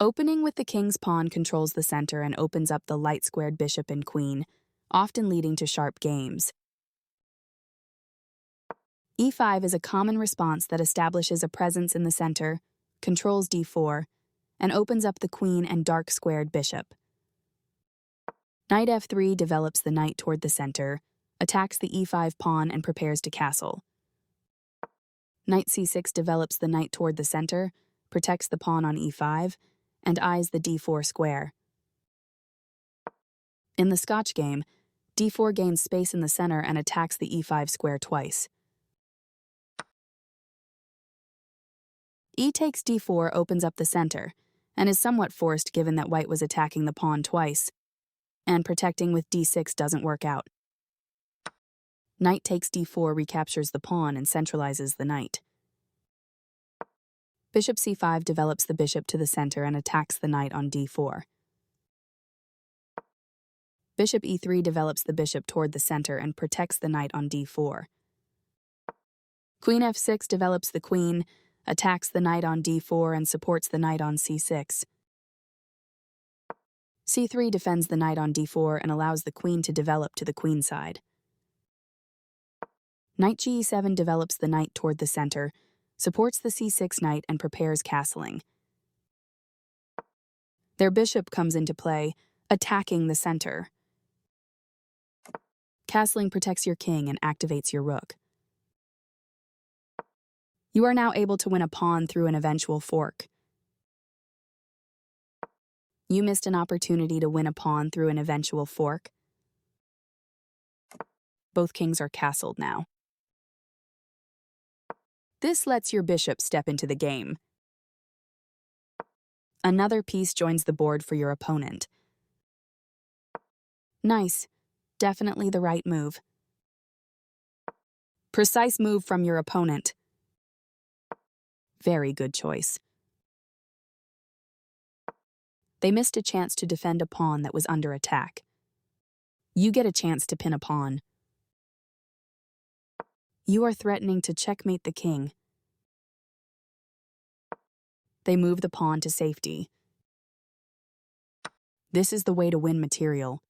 Opening with the king's pawn controls the center and opens up the light-squared bishop and queen, often leading to sharp games. E5 is a common response that establishes a presence in the center, controls d4, and opens up the queen and dark-squared bishop. Knight f3 develops the knight toward the center, attacks the e5 pawn and prepares to castle. Knight c6 develops the knight toward the center, protects the pawn on e5, and eyes the d4 square. In the Scotch game, d4 gains space in the center and attacks the e5 square twice. E takes d4 opens up the center, and is somewhat forced given that white was attacking the pawn twice, and protecting with d6 doesn't work out. Knight takes d4 recaptures the pawn and centralizes the knight. Bishop c5 develops the bishop to the center and attacks the knight on d4. Bishop e3 develops the bishop toward the center and protects the knight on d4. Queen f6 develops the queen, attacks the knight on d4 and supports the knight on c6. c3 defends the knight on d4 and allows the queen to develop to the queen side. Knight ge7 develops the knight toward the center, supports the c6 knight and prepares castling. Their bishop comes into play, attacking the center. Castling protects your king and activates your rook. You are now able to win a pawn through an eventual fork. You missed an opportunity to win a pawn through an eventual fork. Both kings are castled now. This lets your bishop step into the game. Another piece joins the board for your opponent. Nice. Definitely the right move. Precise move from your opponent. Very good choice. They missed a chance to defend a pawn that was under attack. You get a chance to pin a pawn. You are threatening to checkmate the king. They move the pawn to safety. This is the way to win material.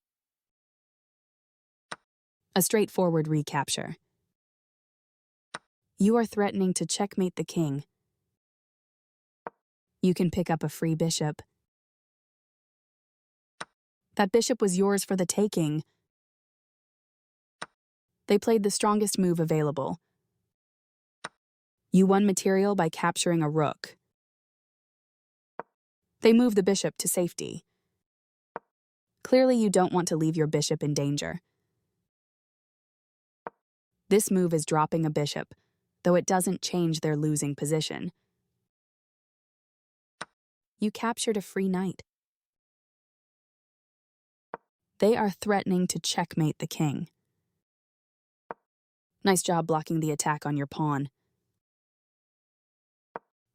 A straightforward recapture. You are threatening to checkmate the king. You can pick up a free bishop. That bishop was yours for the taking. They played the strongest move available. You won material by capturing a rook. They move the bishop to safety. Clearly you don't want to leave your bishop in danger. This move is dropping a bishop, though it doesn't change their losing position. You captured a free knight. They are threatening to checkmate the king. Nice job blocking the attack on your pawn.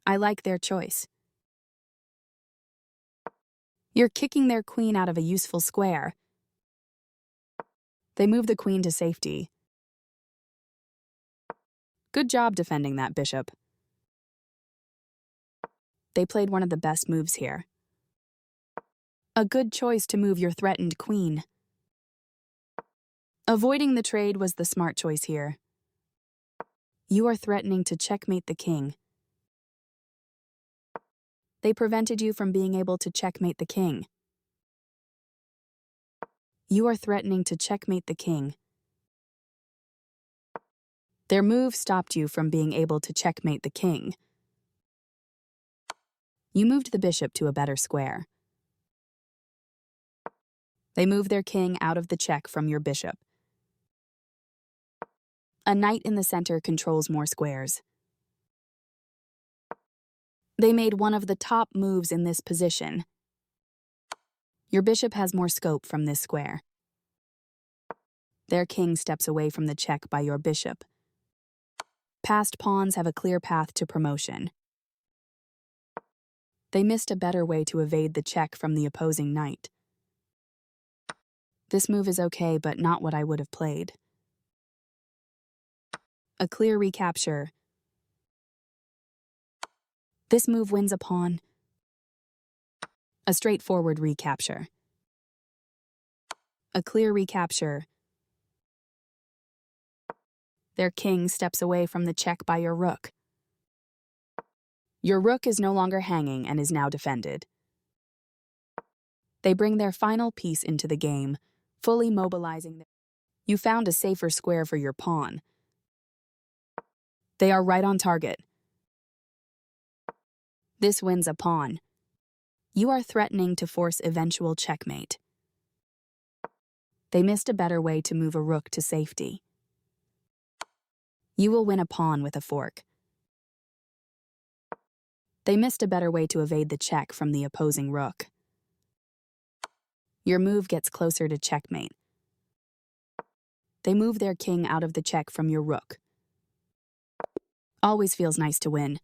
I like their choice. You're kicking their queen out of a useful square. They move the queen to safety. Good job defending that bishop. They played one of the best moves here. A good choice to move your threatened queen. Avoiding the trade was the smart choice here. You are threatening to checkmate the king. They prevented you from being able to checkmate the king. You are threatening to checkmate the king. Their move stopped you from being able to checkmate the king. You moved the bishop to a better square. They move their king out of the check from your bishop. A knight in the center controls more squares. They made one of the top moves in this position. Your bishop has more scope from this square. Their king steps away from the check by your bishop. Passed pawns have a clear path to promotion. They missed a better way to evade the check from the opposing knight. This move is okay, but not what I would have played. A clear recapture. This move wins a pawn. A straightforward recapture. A clear recapture. Their king steps away from the check by your rook. Your rook is no longer hanging and is now defended. They bring their final piece into the game, fully mobilizing them. You found a safer square for your pawn. They are right on target. This wins a pawn. You are threatening to force eventual checkmate. They missed a better way to move a rook to safety. You will win a pawn with a fork. They missed a better way to evade the check from the opposing rook. Your move gets closer to checkmate. They move their king out of the check from your rook. Always feels nice to win.